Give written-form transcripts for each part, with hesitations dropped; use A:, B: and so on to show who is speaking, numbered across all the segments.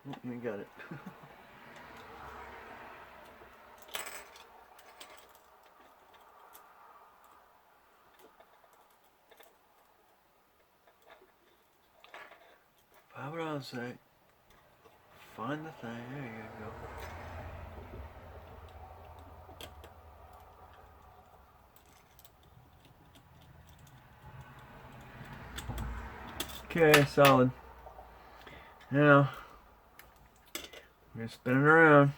A: Oh, we got it. How would I say? Find the thing. There you go. Okay, solid. Now, we're going to spin it around.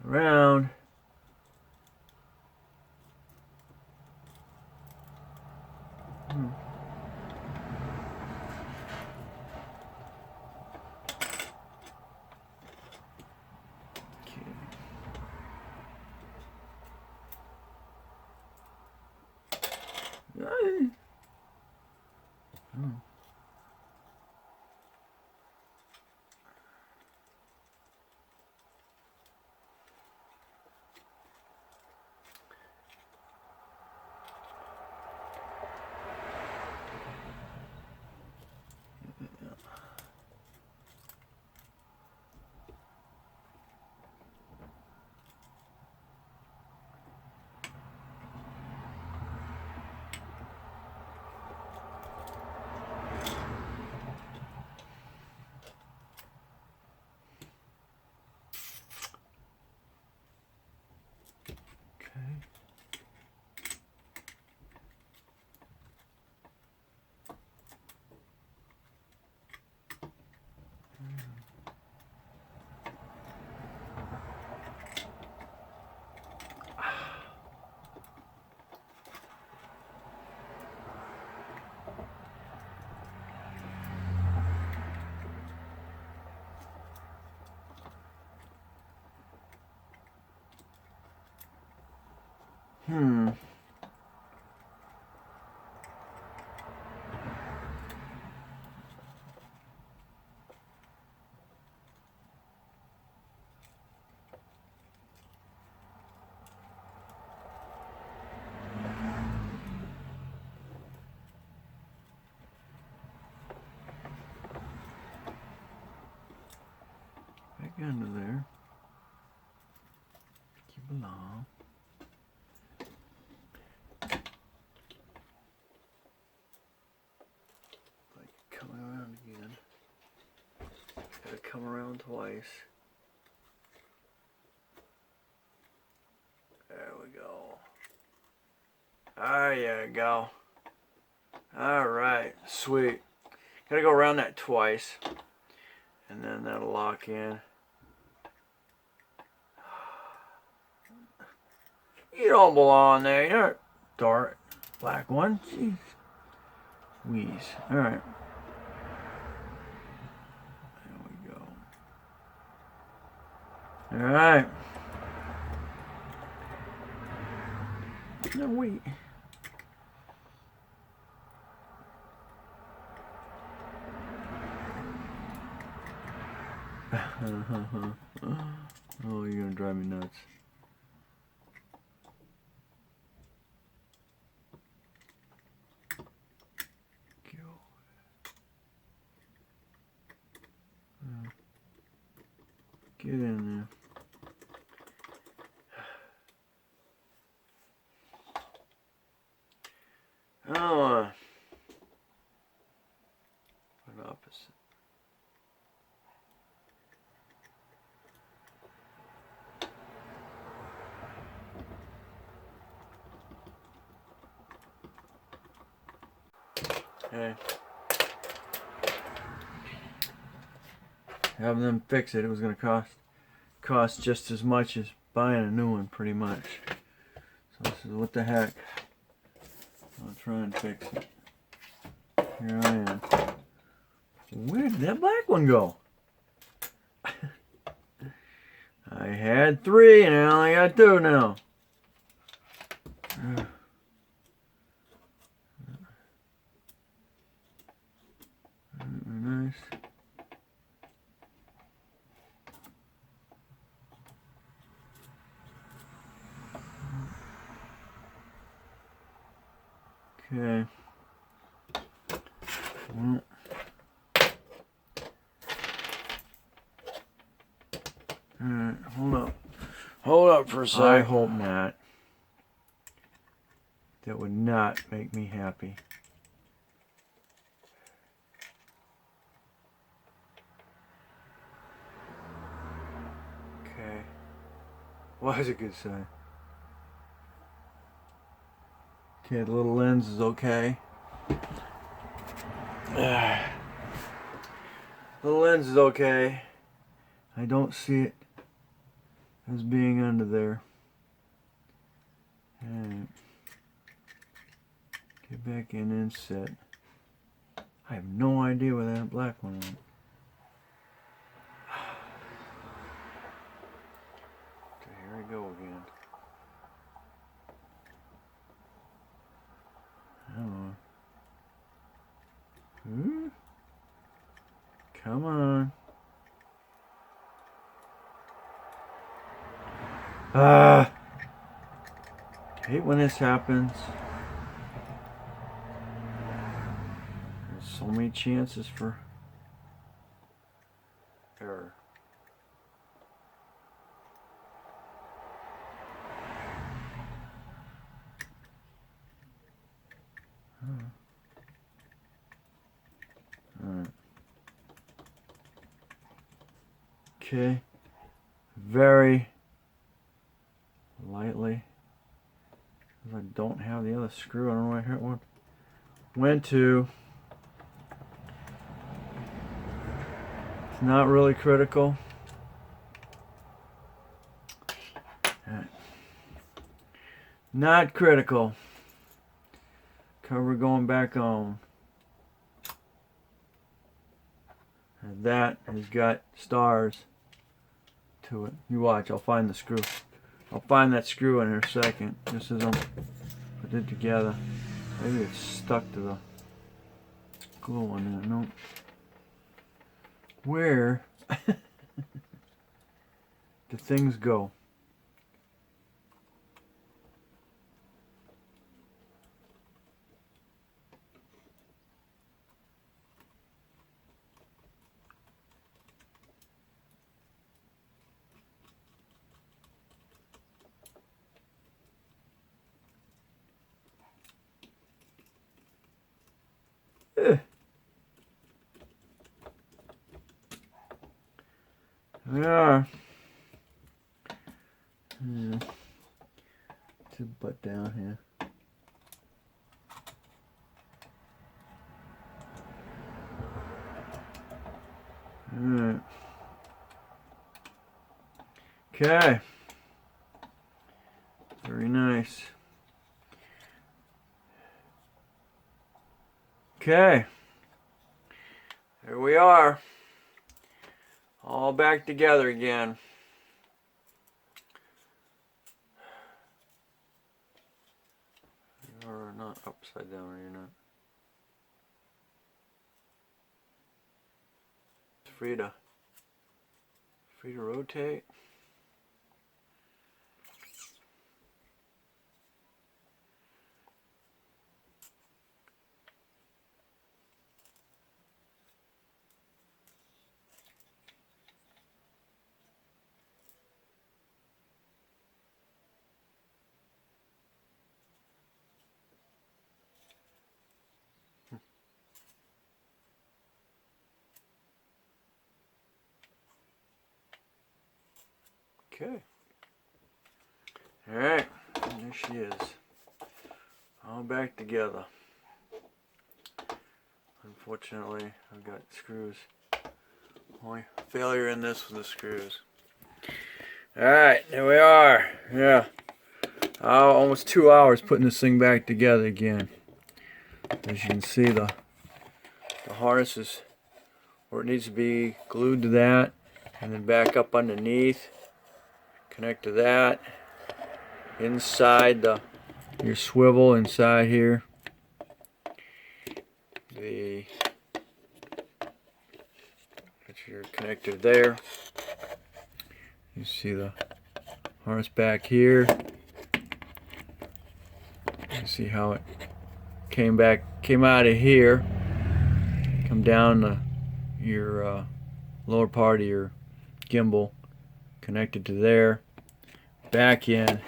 A: Around. Okay. Back under there. Keep along. Like coming around again. Gotta come around twice. There we go. There you go. Alright, sweet. Gotta go around that twice. And then that'll lock in. You don't belong there. You're a dark black one. Jeez. Wheeze. Alright. There we go. Alright. No, wait. Oh, you're gonna drive me nuts. Get in there. Oh, an opposite. Okay. Having them fix it, it was going to cost just as much as buying a new one, pretty much. So I said, what the heck? I'll try and fix it. Here I am. Where did that black one go? I had 3 and I only got 2 now. Nice. Okay. Well, alright, hold up. Hold up for a second. I hope not. That would not make me happy. Okay. Was a good sign. Okay, the little lens is okay. The lens is okay. I don't see it as being under there. Alright. Get back in and set. I have no idea where that black one went. Okay, here we go again. Come on. I hate when this happens. There's so many chances for error. Alright. Okay. Very lightly. If I don't have the other screw, I don't know where it went to. It's not really critical. Not critical. Cover going back on. And that has got stars to it. You watch, I'll find the screw. I'll find that screw in a second, just as I'm put it together. Maybe it's stuck to the glue on there. No. Where do things go? We are. To butt down here. Alright. Okay. Very nice. Okay. Here we are. All back together again. You're not upside down, are you not? It's free to rotate. Okay. Alright, there she is. All back together. Unfortunately, I've got screws. Only failure in this was the screws. Alright, here we are. Yeah. Almost 2 hours putting this thing back together again. As you can see, the harness is where it needs to be glued to that, and then back up underneath. Connect to that. Inside your swivel inside here. You're connected there. You see the harness back here. You see how it came out of here, come down your lower part of your gimbal, connected to there, back in,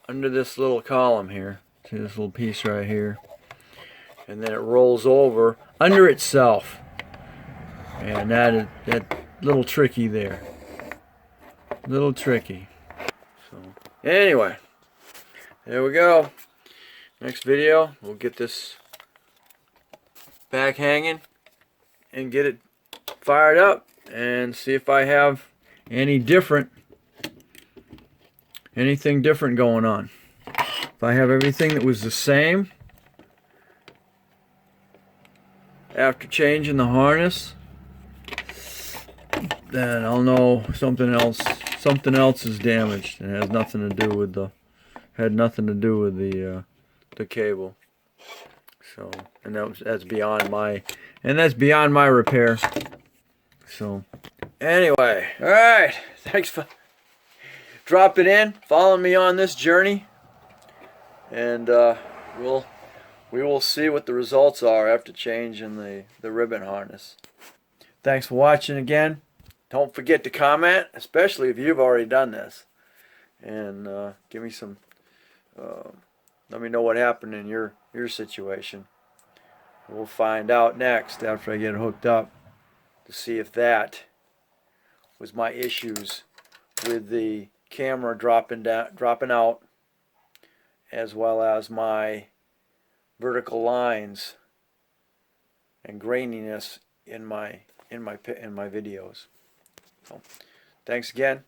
A: under this little column here. See this little piece right here, and then it rolls over under itself, and that little tricky there, little tricky. So anyway, there we go. Next video we'll get this back hanging and get it fired up and see if I have anything different going on. If I have everything that was the same after changing the harness, then I'll know something else is damaged and had nothing to do with the cable. So, and that's beyond my repair. So anyway, all right, thanks for dropping in, following me on this journey, and we will see what the results are after changing the ribbon harness. Thanks for watching again. Don't forget to comment, especially if you've already done this, and give me some. Let me know what happened in your situation. We'll find out next after I get it hooked up to see if that was my issues with the camera dropping out, as well as my vertical lines and graininess in my videos. So, thanks again,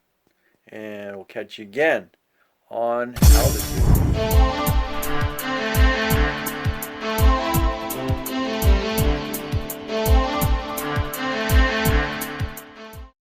A: and we'll catch you again on altitude.